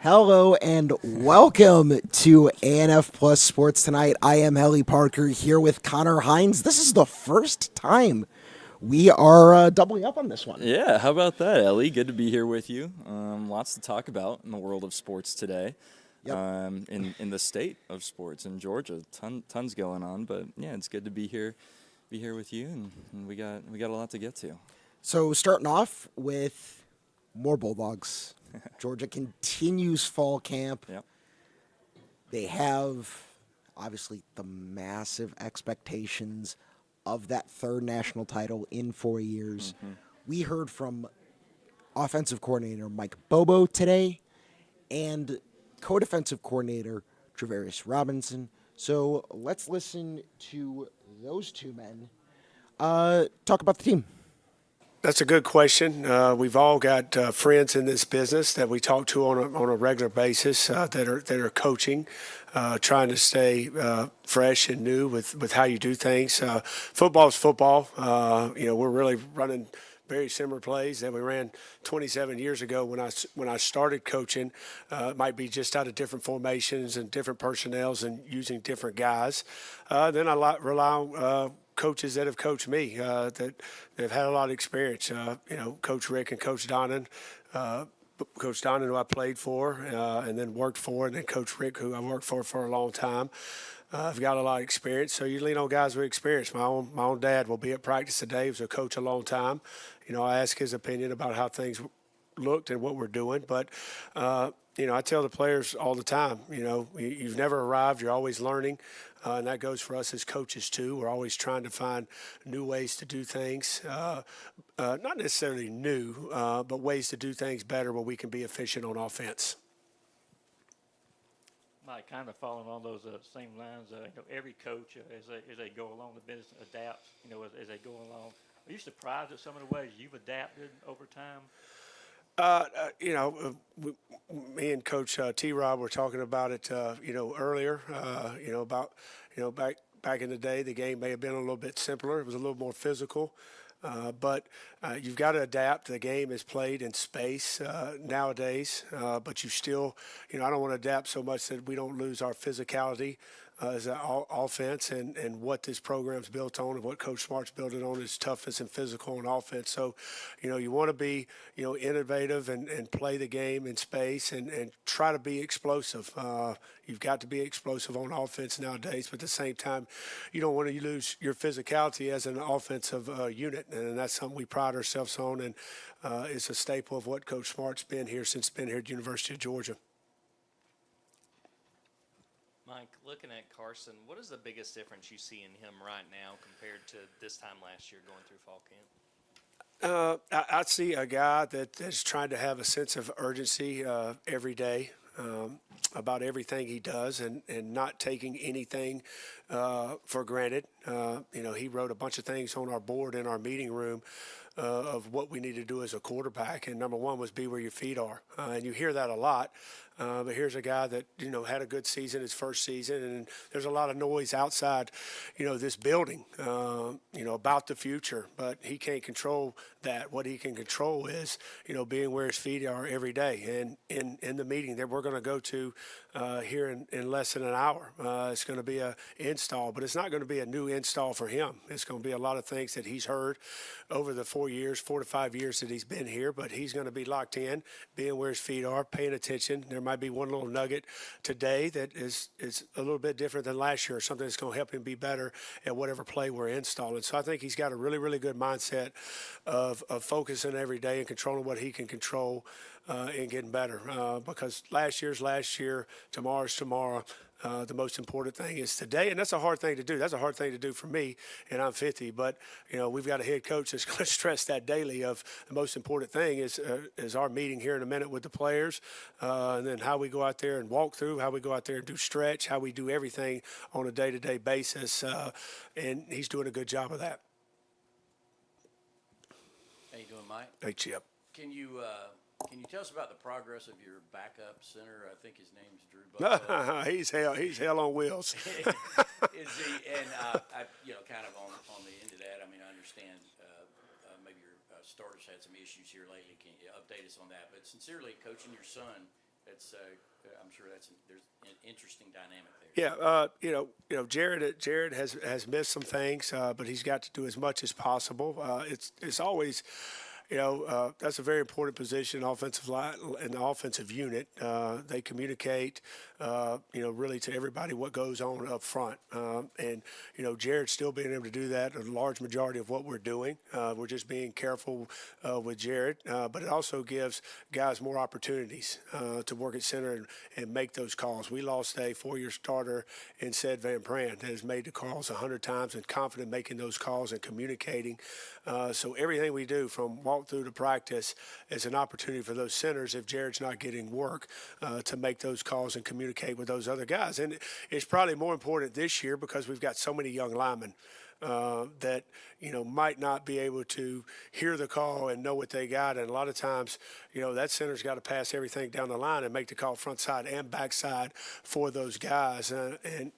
Hello and welcome to ANF Plus Sports Tonight. I am Helly Parker here with Connor Hines. This is the first time we are doubling up on this one. Yeah, how about that, Ellie? Good to be here with you. Lots to talk about in the world of sports today. Yep. In the state of sports in Georgia, tons going on. But yeah, it's good to be here with you, and we got a lot to get to. So starting off with more Bulldogs. Georgia continues fall camp. Yep. They have obviously the massive expectations of that third national title in 4 years. We heard from offensive coordinator Mike Bobo today and co-defensive coordinator Travarius Robinson. So let's listen to those two men talk about the team. That's a good question. We've all got friends in this business that we talk to on a regular basis that are coaching, trying to stay fresh and new with how you do things. Football is football. We're really running very similar plays that we ran 27 years ago when I started coaching. It might be just out of different formations and different personnels and using different guys. Then I rely on coaches that have coached me that have had a lot of experience. Coach Rick and Coach Donnan. Coach Donnan, who I played for and then worked for, and then Coach Rick, who I worked for a long time. I've got a lot of experience, so you lean on guys with experience. My own dad will be at practice today. He was a coach a long time. I ask his opinion about how things looked and what we're doing. But, I tell the players all the time, you've never arrived. You're always learning. And that goes for us as coaches, too. We're always trying to find new ways to do things, not necessarily new, but ways to do things better where we can be efficient on offense. Mike, kind of following on those same lines, every coach, as they go along the business, adapts, as they go along. Are you surprised at some of the ways you've adapted over time? Me and Coach T-Rob were talking about it, earlier, about, back in the day, the game may have been a little bit simpler. It was a little more physical. But you've got to adapt. The game is played in space nowadays, but you still, I don't want to adapt so much that we don't lose our physicality as an offense and what this program's built on and what Coach Smart's built it on is toughness and physical on offense. So, you want to be, innovative and play the game in space and try to be explosive. You've got to be explosive on offense nowadays, but at the same time, you don't want to lose your physicality as an offensive unit, and that's something we pride ourselves on, and it's a staple of what Coach Smart's been here since been here at the University of Georgia. Mike, looking at Carson, what is the biggest difference you see in him right now compared to this time last year going through fall camp? I see a guy that is trying to have a sense of urgency every day about everything he does and not taking anything for granted. He wrote a bunch of things on our board in our meeting room of what we need to do as a quarterback. And number one was be where your feet are. And you hear that a lot. But here's a guy that, had a good season, his first season, and there's a lot of noise outside, this building, about the future. But he can't control that. What he can control is, being where his feet are every day. And in the meeting that we're going to go to here in less than an hour, it's going to be an install, but it's not going to be a new install for him. It's going to be a lot of things that he's heard over the 4 to 5 years that he's been here, but he's going to be locked in, being where his feet are, paying attention. There might be one little nugget today that is a little bit different than last year, or something that's going to help him be better at whatever play we're installing. So I think he's got a really, really good mindset of focusing every day and controlling what he can control and getting better. Because last year's last year, tomorrow's tomorrow. The most important thing is today, and that's a hard thing to do. That's a hard thing to do for me, and I'm 50. But we've got a head coach that's going to stress that daily. Of the most important thing is our meeting here in a minute with the players, and then how we go out there and walk through, how we go out there and do stretch, how we do everything on a day-to-day basis. And he's doing a good job of that. How you doing, Mike? Hey, Chip. Can you tell us about the progress of your backup center? I think his name's Drew Buffalo. He's hell on wheels. Is he? And kind of on the end of that, I mean, I understand maybe your starters had some issues here lately. Can you update us on that? But sincerely, coaching your son It's, I'm sure there's an interesting dynamic there. Yeah, Jared has missed some things, but he's got to do as much as possible. It's always, that's a very important position, offensive line and the offensive unit. They communicate, really to everybody what goes on up front. And Jared's still being able to do that a large majority of what we're doing. We're just being careful with Jared, but it also gives guys more opportunities to work at center and make those calls. We lost a 4-year starter in Ced Van Brandt that has made the calls 100 times and confident making those calls and communicating. So everything we do from walk through to practice is an opportunity for those centers, if Jared's not getting work, to make those calls and communicate with those other guys. And it's probably more important this year because we've got so many young linemen that might not be able to hear the call and know what they got. And a lot of times, that center's got to pass everything down the line and make the call front side and back side for those guys. And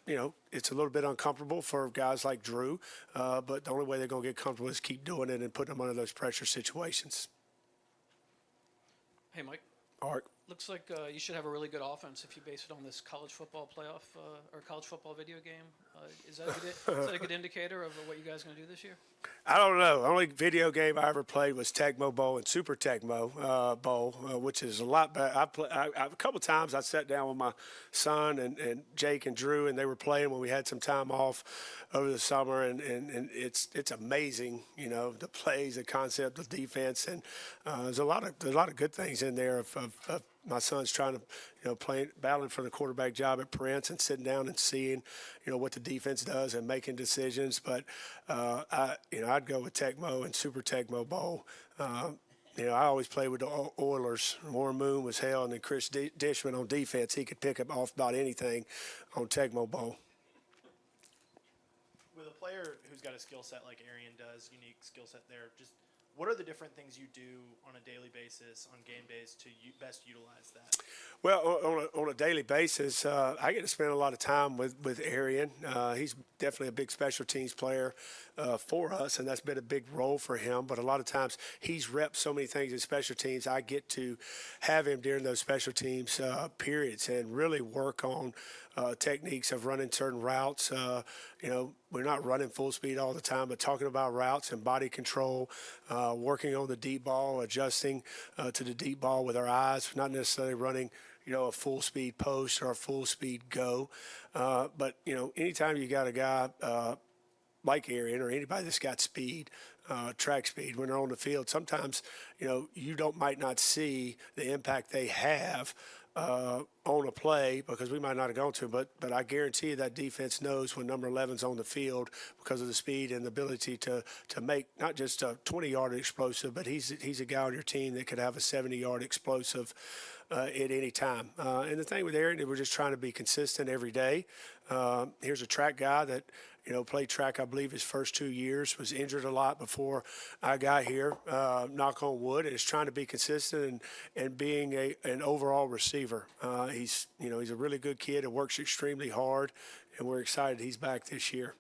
it's a little bit uncomfortable for guys like Drew, but the only way they're going to get comfortable is keep doing it and putting them under those pressure situations. Hey, Mike. Art. Looks like you should have a really good offense if you base it on this college football playoff or college football video game. Is that a good indicator of what you guys are going to do this year? I don't know. The only video game I ever played was Tecmo Bowl and Super Tecmo Bowl, which is a lot better. A couple times I sat down with my son and Jake and Drew, and they were playing when we had some time off over the summer, and it's amazing, the plays, the concept of defense, and there's a lot of good things in there of my son's trying to, battling for the quarterback job at Prince and sitting down and seeing, what the defense does and making decisions. But I'd go with Tecmo and Super Tecmo Bowl. I always played with the Oilers. Warren Moon was hell, and then Chris Dishman on defense. He could pick up off about anything on Tecmo Bowl. With a player who's got a skill set like Arian does, unique skill set there, just what are the different things you do on a daily basis, on game days, to best utilize that? Well, on a daily basis, I get to spend a lot of time with Arian. He's definitely a big special teams player for us, and that's been a big role for him. But a lot of times he's repped so many things in special teams, I get to have him during those special teams periods and really work on techniques of running certain routes. We're not running full speed all the time, but talking about routes and body control, working on the deep ball, adjusting to the deep ball with our eyes, not necessarily running, a full speed post or a full speed go. But anytime you got a guy like Arian or anybody that's got speed, track speed, when they're on the field, sometimes, you might not see the impact they have on a play because we might not have gone to, but I guarantee you that defense knows when number 11's on the field because of the speed and the ability to make not just a 20-yard explosive, but he's a guy on your team that could have a 70-yard explosive at any time. And the thing with Aaron, we're just trying to be consistent every day. Here's a track guy that played track, I believe, his first 2 years, was injured a lot before I got here, knock on wood, and is trying to be consistent and being an overall receiver. He's a really good kid and works extremely hard, and we're excited he's back this year.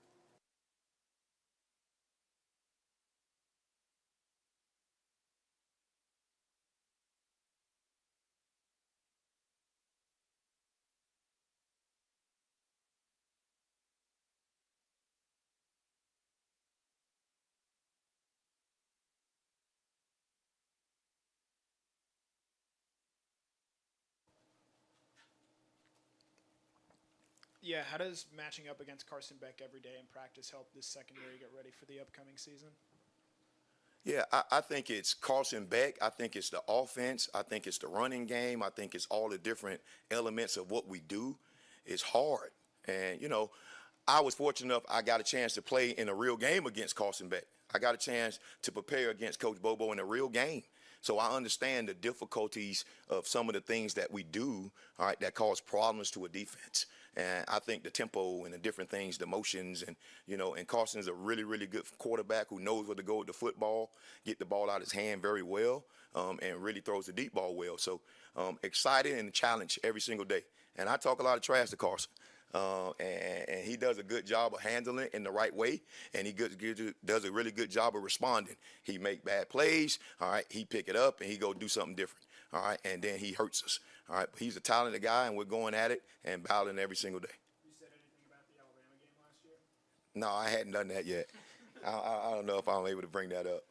Yeah, how does matching up against Carson Beck every day in practice help this secondary get ready for the upcoming season? Yeah, I think it's Carson Beck. I think it's the offense. I think it's the running game. I think it's all the different elements of what we do. It's hard. And, I was fortunate enough I got a chance to play in a real game against Carson Beck. I got a chance to prepare against Coach Bobo in a real game. So I understand the difficulties of some of the things that we do, all right, that cause problems to a defense. And I think the tempo and the different things, the motions, and, and Carson is a really, really good quarterback who knows where to go with the football, get the ball out of his hand very well, and really throws the deep ball well. So excited and a challenge every single day. And I talk a lot of trash to Carson. And he does a good job of handling it in the right way, and he does a really good job of responding. He make bad plays, all right, he pick it up, and he go do something different, all right, and then he hurts us, All right, but he's a talented guy, and we're going at it and battling every single day. You said anything about the Alabama game last year? No, I hadn't done that yet. I don't know if I'm able to bring that up.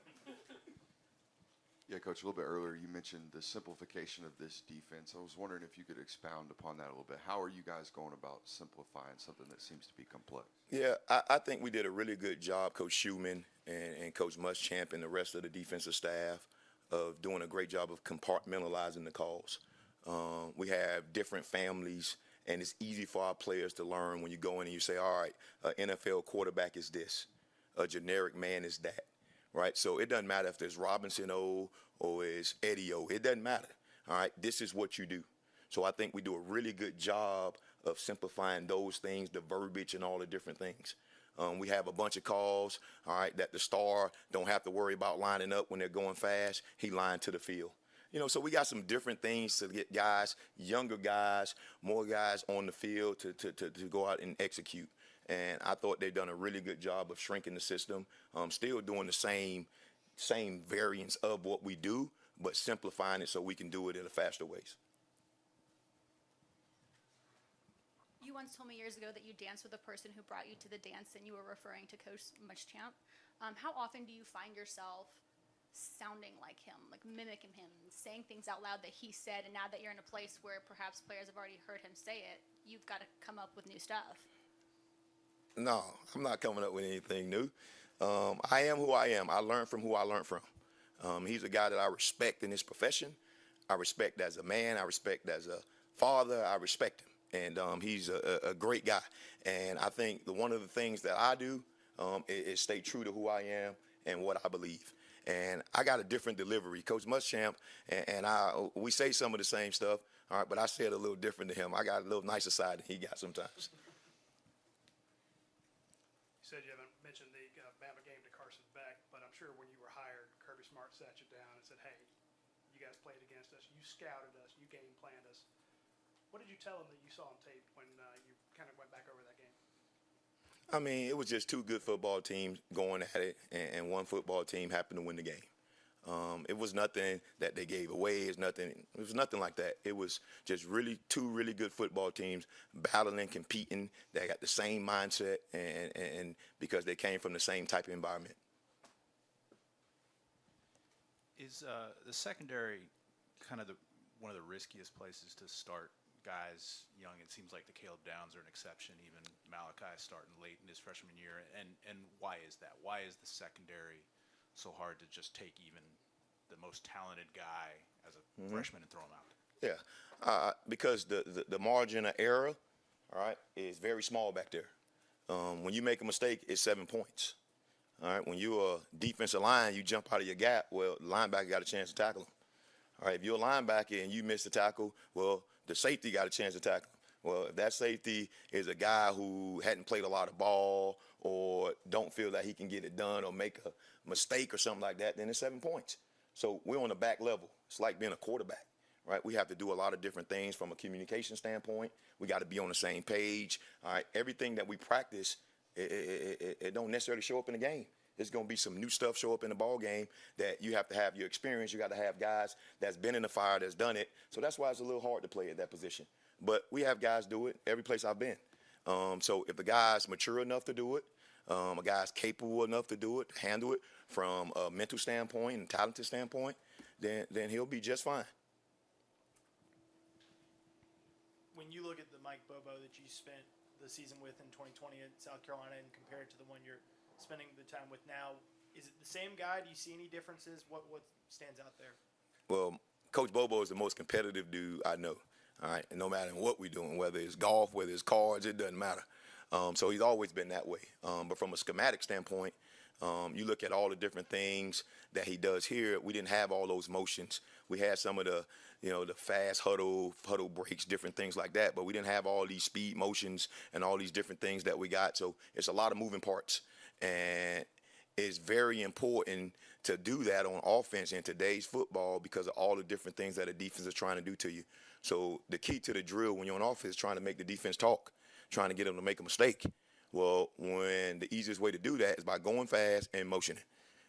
Yeah, Coach, a little bit earlier you mentioned the simplification of this defense. I was wondering if you could expound upon that a little bit. How are you guys going about simplifying something that seems to be complex? Yeah, I think we did a really good job, Coach Schumann and Coach Muschamp and the rest of the defensive staff of doing a great job of compartmentalizing the calls. We have different families, and it's easy for our players to learn when you go in and you say, all right, an NFL quarterback is this, a generic man is that. Right, so it doesn't matter if there's Robinson O or it's Eddie O. It doesn't matter. All right, this is what you do. So I think we do a really good job of simplifying those things, the verbiage and all the different things. We have a bunch of calls, all right, that the star don't have to worry about lining up when they're going fast. He lined to the field. You know, so we got some different things to get guys, younger guys, more guys on the field to go out and execute. And I thought they've done a really good job of shrinking the system, still doing the same variants of what we do, but simplifying it so we can do it in a faster ways. You once told me years ago that you danced with a person who brought you to the dance, and you were referring to Coach Muschamp. How often do you find yourself sounding like him, like mimicking him, saying things out loud that he said, and now that you're in a place where perhaps players have already heard him say it, you've got to come up with new stuff? No, I'm not coming up with anything new. I am who I am. I learned from who I learned from. He's a guy that I respect in his profession. I respect as a man. I respect as a father. I respect him. And he's a great guy. And I think one of the things that I do is stay true to who I am and what I believe. And I got a different delivery. Coach Muschamp and we say some of the same stuff, all right, but I say it a little different to him. I got a little nicer side than he got sometimes. You said you haven't mentioned the Bama game to Carson Beck, but I'm sure when you were hired, Kirby Smart sat you down and said, hey, you guys played against us, you scouted us, you game planned us. What did you tell him that you saw on tape when you kind of went back over that game? I mean, it was just two good football teams going at it, and one football team happened to win the game. It was nothing that they gave away. It was nothing like that. It was just two really good football teams battling, competing. They got the same mindset, and because they came from the same type of environment. Is the secondary kind of one of the riskiest places to start guys young? It seems like the Caleb Downs are an exception. Even Malachi starting late in his freshman year. And why is that? Why is the secondary so hard to just take even the most talented guy as a freshman and throw him out? Yeah, because the margin of error, all right, is very small back there. When you make a mistake, it's 7 points. All right, when you're a defensive line, you jump out of your gap, well, the linebacker got a chance to tackle him. All right, if you're a linebacker and you miss the tackle, well, the safety got a chance to tackle him. Well, if that safety is a guy who hadn't played a lot of ball or don't feel that he can get it done or make a mistake or something like that, then it's 7 points. So we're on the back level. It's like being a quarterback, right? We have to do a lot of different things from a communication standpoint. We got to be on the same page. All right, everything that we practice, it don't necessarily show up in the game. There's going to be some new stuff show up in the ball game that you have to have your experience. You got to have guys that's been in the fire, that's done it. So that's why it's a little hard to play at that position. But we have guys do it every place I've been. So if the guy's mature enough to do it, a guy's capable enough to do it, handle it from a mental standpoint and talented standpoint, then he'll be just fine. When you look at the Mike Bobo that you spent the season with in 2020 at South Carolina and compare it to the one you're spending the time with now, is it the same guy? Do you see any differences? What stands out there? Well, Coach Bobo is the most competitive dude I know. All right, and no matter what we're doing, whether it's golf, whether it's cards, it doesn't matter. So he's always been that way. But from a schematic standpoint, you look at all the different things that he does here. We didn't have all those motions. We had some of the, the fast huddle breaks, different things like that. But we didn't have all these speed motions and all these different things that we got. So it's a lot of moving parts. And it's very important to do that on offense in today's football because of all the different things that a defense is trying to do to you. So the key to the drill when you're on offense is trying to make the defense talk, trying to get them to make a mistake. Well, when the easiest way to do that is by going fast and motioning.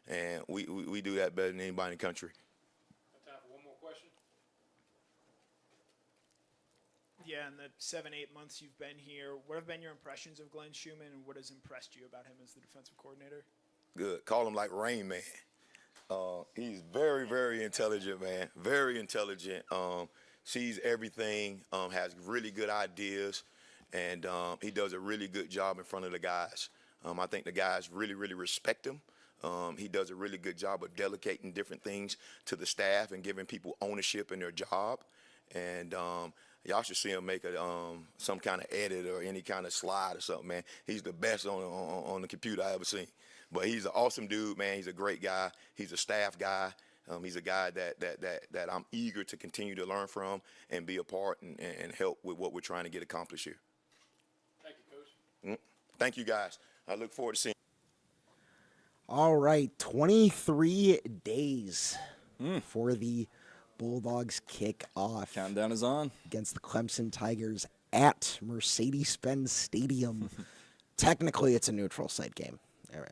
And we do that better than anybody in the country. Time for one more question. Yeah, in the 7-8 months you've been here, what have been your impressions of Glenn Schumann, and what has impressed you about him as the defensive coordinator? Good. Call him like Rain Man. He's very, very intelligent, man. Very intelligent. Sees everything. Has really good ideas, and he does a really good job in front of the guys. I think the guys really, really respect him. He does a really good job of delegating different things to the staff and giving people ownership in their job. And y'all should see him make some kind of edit or any kind of slide or something, man. He's the best on the computer I ever seen. But he's an awesome dude, man. He's a great guy. He's a staff guy. He's a guy that I'm eager to continue to learn from and be a part and help with what we're trying to get accomplished here. Thank you, Coach. Thank you, guys. I look forward to seeing you. All right, 23 days for the Bulldogs kickoff. Countdown is on. Against the Clemson Tigers at Mercedes-Benz Stadium. Technically, it's a neutral site game.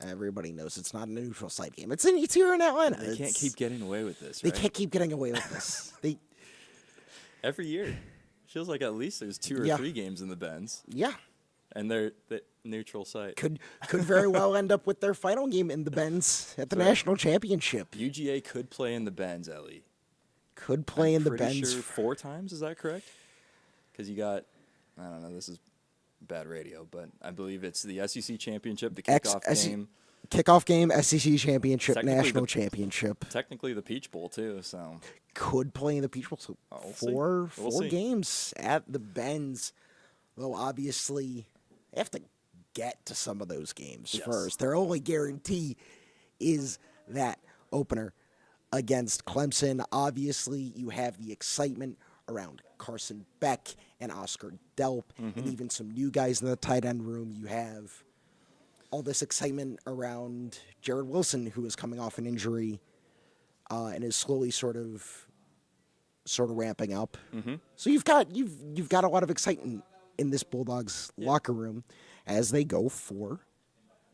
Everybody knows it's not a neutral site game. It's here in Atlanta. They can't keep getting away with this, They right? can't keep getting away with this. Every year. Feels like at least there's 2 or 3 games in the Benz. Yeah. And they're the neutral site. Could very well end up with their final game in the Benz at the national championship. UGA could play in the Benz, Ellie. Could play in the Pretty Benz. sure 4 times, is that correct? Because you got, I don't know, this is bad radio, but I believe it's the SEC championship, the kickoff game. Kickoff game, SEC championship, Technically national the- championship. Technically the Peach Bowl, too, so. Could play in the Peach Bowl. So We'll see. four We'll see. games at the Benz. Though obviously, they have to get to some of those games first. Their only guarantee is that opener against Clemson. Obviously, you have the excitement around Carson Beck and Oscar Delp and even some new guys in the tight end room. You have all this excitement around Jared Wilson, who is coming off an injury and is slowly sort of ramping up. So you've got a lot of excitement in this Bulldogs locker room as they go for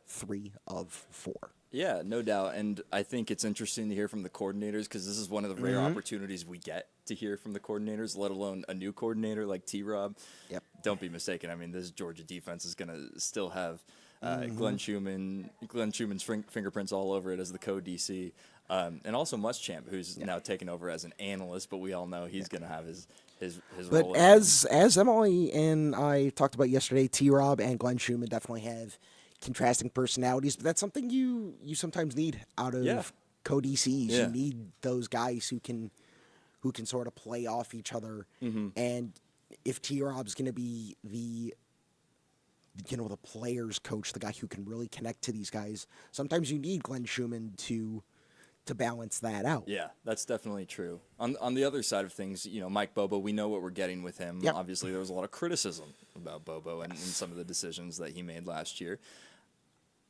3 of 4. Yeah, no doubt. And I think it's interesting to hear from the coordinators because this is one of the rare opportunities we get to hear from the coordinators, let alone a new coordinator like T-Rob. Yep. Don't be mistaken. I mean, this Georgia defense is going to still have Glenn Schumann's fingerprints all over it as the co-DC. And also Muschamp, who's now taken over as an analyst, but we all know he's going to have his But role. as Emily and I talked about yesterday, T-Rob and Glenn Schumann definitely have contrasting personalities, but that's something you sometimes need out of co-DCs. Yeah. You need those guys who can sort of play off each other. And if T-Rob's going to be the players coach, the guy who can really connect to these guys, sometimes you need Glenn Schumann to balance that out. Yeah, that's definitely true. On the other side of things, Mike Bobo, we know what we're getting with him. Yep. Obviously, there was a lot of criticism about Bobo and some of the decisions that he made last year.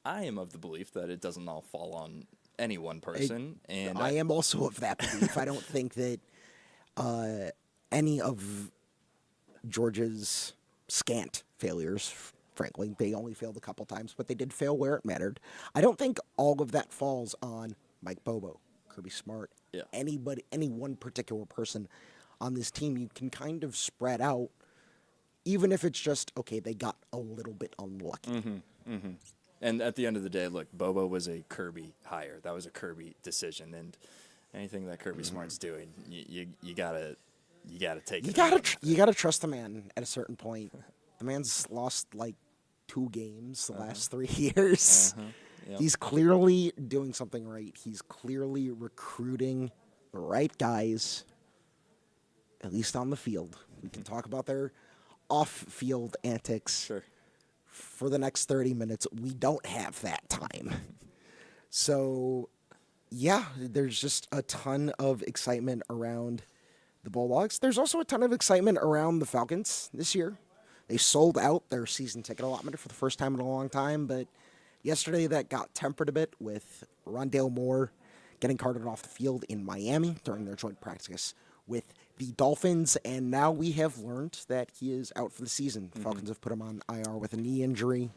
I am of the belief that it doesn't all fall on any one person. And I am also of that belief. I don't think that any of Georgia's scant failures, frankly, they only failed a couple times, but they did fail where it mattered. I don't think all of that falls on Mike Bobo, Kirby Smart, any one particular person on this team. You can kind of spread out, even if it's just, okay, they got a little bit unlucky. And at the end of the day, look, Bobo was a Kirby hire. That was a Kirby decision, and anything that Kirby Smart's doing, you gotta take it. You gotta trust the man at a certain point. The man's lost like 2 games the last 3 years. Yep. He's clearly doing something right. He's clearly recruiting the right guys, at least on the field. We can talk about their off-field antics for the next 30 minutes. We don't have that time. So, yeah, there's just a ton of excitement around the Bulldogs. There's also a ton of excitement around the Falcons this year. They sold out their season ticket allotment for the first time in a long time, but yesterday that got tempered a bit with Rondale Moore getting carted off the field in Miami during their joint practice with the Dolphins, and now we have learned that he is out for the season. The Falcons have put him on IR with a knee injury.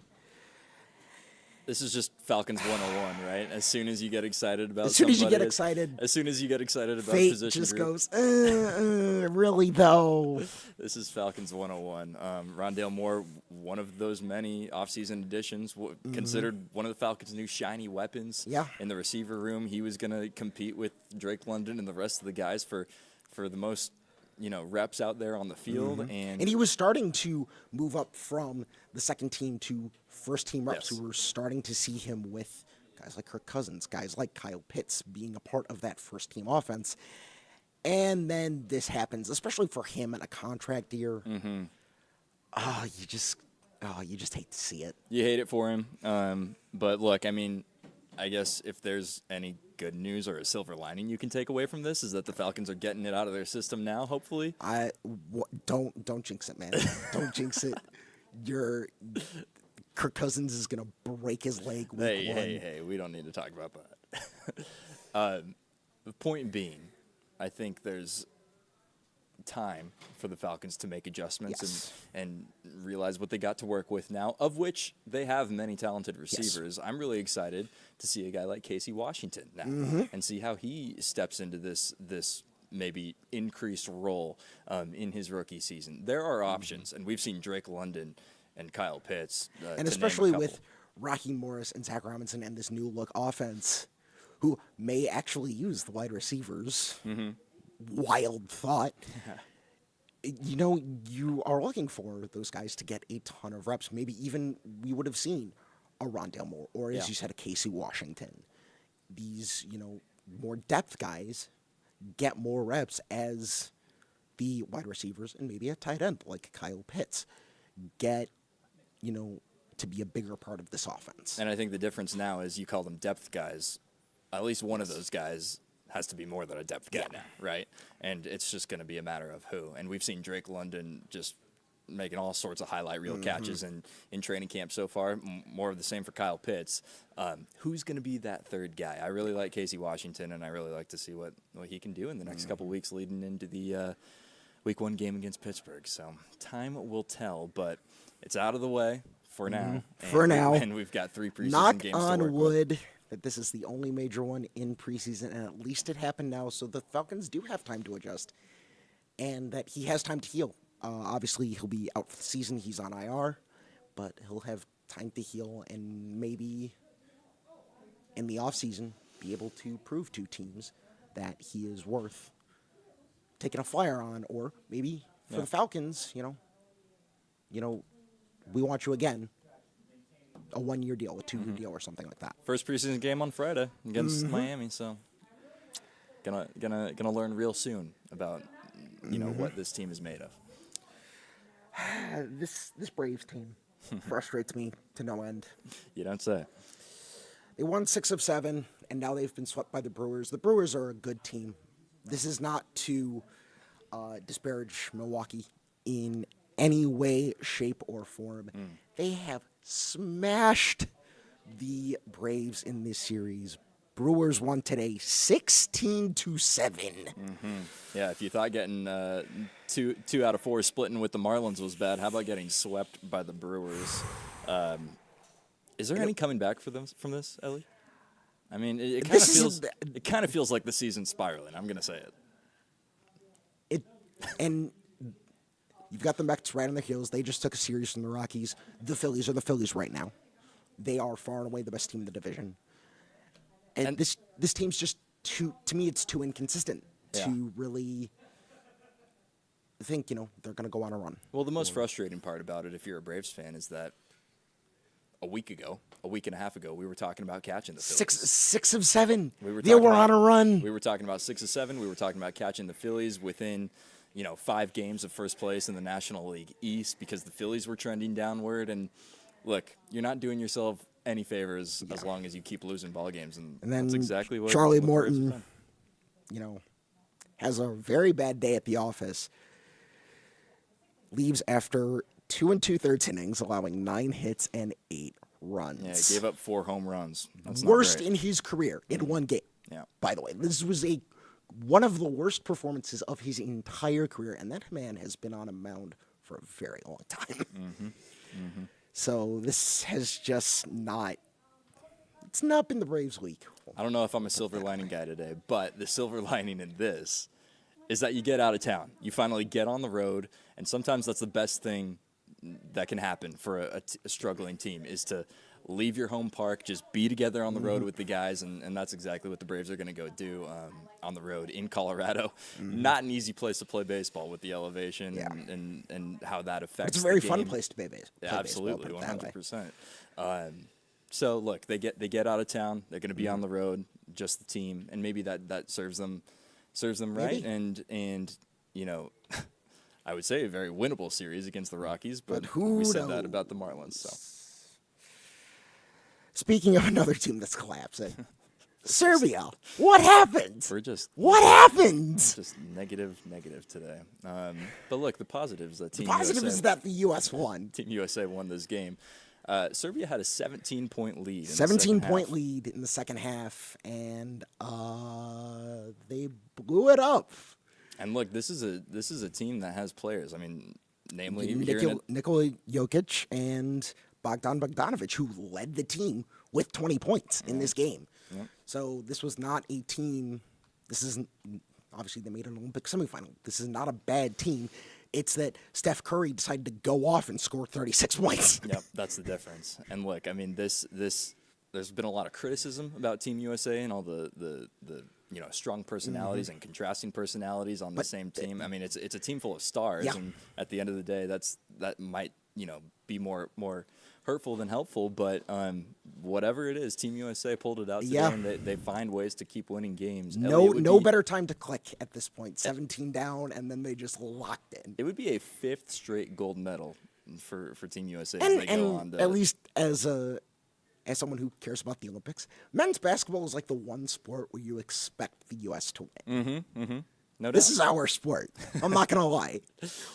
This is just Falcons 101, right? As soon as you get excited about As soon as you get somebody, excited, as soon as you get excited about fate position just group, goes, really though. this is Falcons 101. Rondale Moore, one of those many offseason additions, considered one of the Falcons' new shiny weapons. Yeah. In the receiver room, he was going to compete with Drake London and the rest of the guys for the most, reps out there on the field. And he was starting to move up from the second team to first team reps. Yes. We were starting to see him with guys like Kirk Cousins, guys like Kyle Pitts being a part of that first team offense. And then this happens, especially for him in a contract year. Mm-hmm. You just hate to see it. You hate it for him. But look, I mean, I guess if there's any good news or a silver lining you can take away from this is that the Falcons are getting it out of their system now, hopefully. Don't jinx it, man. Don't jinx it. Kirk Cousins is gonna break his leg week 1. Hey, we don't need to talk about that. The point being, I think there's time for the Falcons to make adjustments Yes. and realize what they got to work with now, of which they have many talented receivers. I'm really excited to see a guy like Casey Washington now and see how he steps into this maybe increased role in his rookie season. There are options, and we've seen Drake London and Kyle Pitts. And especially with Rocky Morris and Zach Robinson and this new look offense, who may actually use the wide receivers. Wild thought. You are looking for those guys to get a ton of reps. Maybe even we would have seen a Rondale Moore, or as you said, a Casey Washington. These, more depth guys get more reps as the wide receivers and maybe a tight end like Kyle Pitts get, to be a bigger part of this offense. And I think the difference now is you call them depth guys. At least one of those guys has to be more than a depth guy now, right? And it's just going to be a matter of who. And we've seen Drake London just making all sorts of highlight reel catches in training camp so far. More of the same for Kyle Pitts. Who's going to be that third guy? I really like Casey Washington, and I really like to see what he can do in the next couple weeks leading into the Week 1 game against Pittsburgh. So time will tell, but it's out of the way for now. And we've got 3 preseason Knock games to on work wood with. that this is the only major one in preseason, and at least it happened now, so the Falcons do have time to adjust, and that he has time to heal. Obviously, he'll be out for the season. He's on IR, but he'll have time to heal and maybe in the offseason be able to prove to teams that he is worth taking a flyer on, or maybe for the Falcons, we want you again. A 1-year deal, a 2-year deal, or something like that. First preseason game on Friday against Miami, so gonna learn real soon about what this team is made of. This Braves team frustrates me to no end. You don't say. They won 6 of 7, and now they've been swept by the Brewers. The Brewers are a good team. This is not to disparage Milwaukee in any way, shape, or form. They have smashed the Braves in this series. Brewers won today 16-7. Yeah, if you thought getting two out of 4 splitting with the Marlins was bad, how about getting swept by the Brewers? Is there any coming back from this, Ellie? I mean, it kind of feels like the season's spiraling. I'm gonna say it. And you've got the Mets right on their heels. They just took a series from the Rockies. The Phillies are the Phillies right now. They are far and away the best team in the division. And this team's just to me, it's too inconsistent to really think, they're going to go on a run. Well, the most frustrating part about it, if you're a Braves fan, is that a week and a half ago, we were talking about catching the Phillies. 6 of 7. They were on a run. We were talking about 6 of 7. We were talking about catching the Phillies within 5 games of first place in the National League East because the Phillies were trending downward. And look, you're not doing yourself any favors as long as you keep losing ball games, and then that's exactly what Charlie what the Braves have Morton, done. has a very bad day at the office. Leaves after 2 2/3 innings, allowing 9 hits and 8 runs. Yeah, he gave up 4 home runs. That's worst not great. in his career in one game. Yeah. By the way, this was one of the worst performances of his entire career, and that man has been on a mound for a very long time. So this has just not It's not been the Braves' week. I don't know if I'm a silver lining guy today, but the silver lining in this is that you get out of town. You finally get on the road, and sometimes that's the best thing that can happen for a struggling team is to leave your home park, just be together on the road with the guys, and that's exactly what the Braves are going to go do on the road in Colorado. Not an easy place to play baseball with the elevation and how that affects. It's a very the fun game. place to play baseball. Yeah, absolutely, 100%. So look, they get out of town. They're going to be on the road, just the team, and maybe that serves them right. And you know, I would say a very winnable series against the Rockies, but who we said that knows? about the Marlins. So Speaking of another team that's collapsing, Serbia. What happened? What happened? Just negative today. But look, the positives that The positive is that the U.S. won. Team USA won this game. Serbia had a 17-point lead. 17-point lead in the second half, and they blew it up. And look, this is a team that has players. I mean, namely Nikola Jokic and Bogdan Bogdanovic, who led the team with 20 points in this game. Yep. So this was not a team. This isn't obviously they made an Olympic semifinal. This is not a bad team. It's that Steph Curry decided to go off and score 36 points. Yep, that's the difference. And look, I mean, this there's been a lot of criticism about Team USA and all the strong personalities and contrasting personalities on the same team. I mean, it's a team full of stars, and at the end of the day, that might be more hurtful than helpful. But whatever it is, Team USA pulled it out today, and they find ways to keep winning games. No better time to click at this point. 17 down, and then they just locked in. It would be a 5th straight gold medal for Team USA. And, as they go on to, at least as someone who cares about the Olympics, men's basketball is like the one sport where you expect the U.S. to win. No doubt. This is our sport. I'm not going to lie.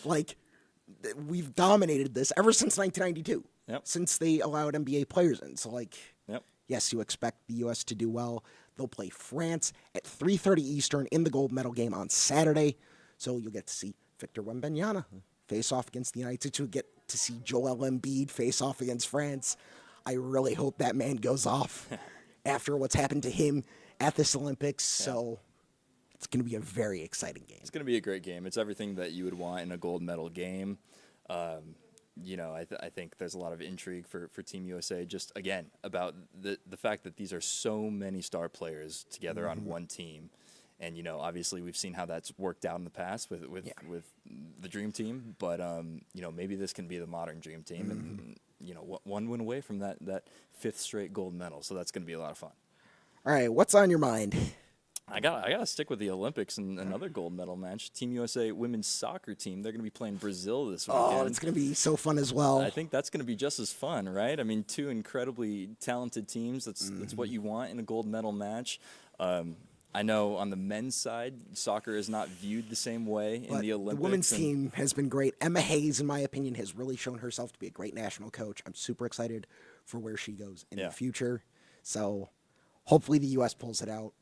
Like, we've dominated this ever since 1992, since they allowed NBA players in. So, like, yes, you expect the U.S. to do well. They'll play France at 3:30 Eastern in the gold medal game on Saturday. So you'll get to see Victor Wembanyama face off against the United States. You'll get to see Joel Embiid face off against France. I really hope that man goes off after what's happened to him at this Olympics. So it's going to be a very exciting game. It's going to be a great game. It's everything that you would want in a gold medal game. I think there's a lot of intrigue for Team USA, just, again, about the fact that these are so many star players together on one team. And, obviously we've seen how that's worked out in the past with the Dream Team. But, maybe this can be the modern Dream Team. And, one win away from that 5th straight gold medal. So that's going to be a lot of fun. All right, what's on your mind? I got to stick with the Olympics and another gold medal match. Team USA women's soccer team, they're going to be playing Brazil this weekend. Oh, it's going to be so fun as well. I think that's going to be just as fun, right? I mean, 2 incredibly talented teams. That's what you want in a gold medal match. I know on the men's side, soccer is not viewed the same way in the Olympics. The women's team has been great. Emma Hayes, in my opinion, has really shown herself to be a great national coach. I'm super excited for where she goes in the future. So hopefully the U.S. pulls it out.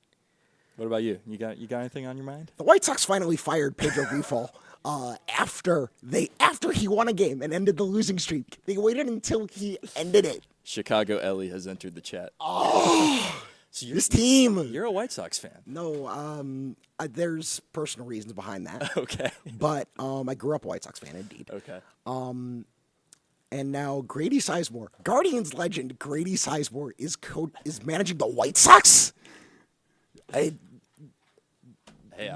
What about you? You got anything on your mind? The White Sox finally fired Pedro Grifol after he won a game and ended the losing streak. They waited until he ended it. Chicago Ellie has entered the chat. Oh, so this team. You're a White Sox fan. No, there's personal reasons behind that. Okay. But I grew up a White Sox fan, indeed. Okay. And now Grady Sizemore, Guardians legend Grady Sizemore, is managing the White Sox.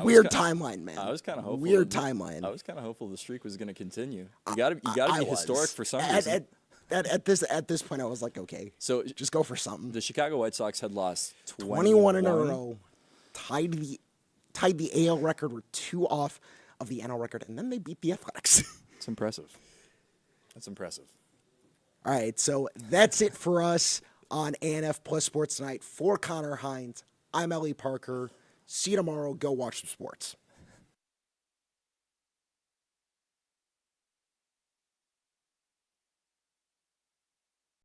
Weird timeline, man. I was kind of hopeful. Weird timeline. I was kind of hopeful the streak was going to continue. You got to be historic for some reason. At this point, I was like, okay, so just go for something. The Chicago White Sox had lost 21 in a row, tied the AL record, were 2 off of the NL record, and then they beat the Athletics. It's impressive. That's impressive. All right, so that's it for us on ANF Plus Sports Tonight. For Connor Hines, I'm Ellie Parker. See you tomorrow. Go watch some sports.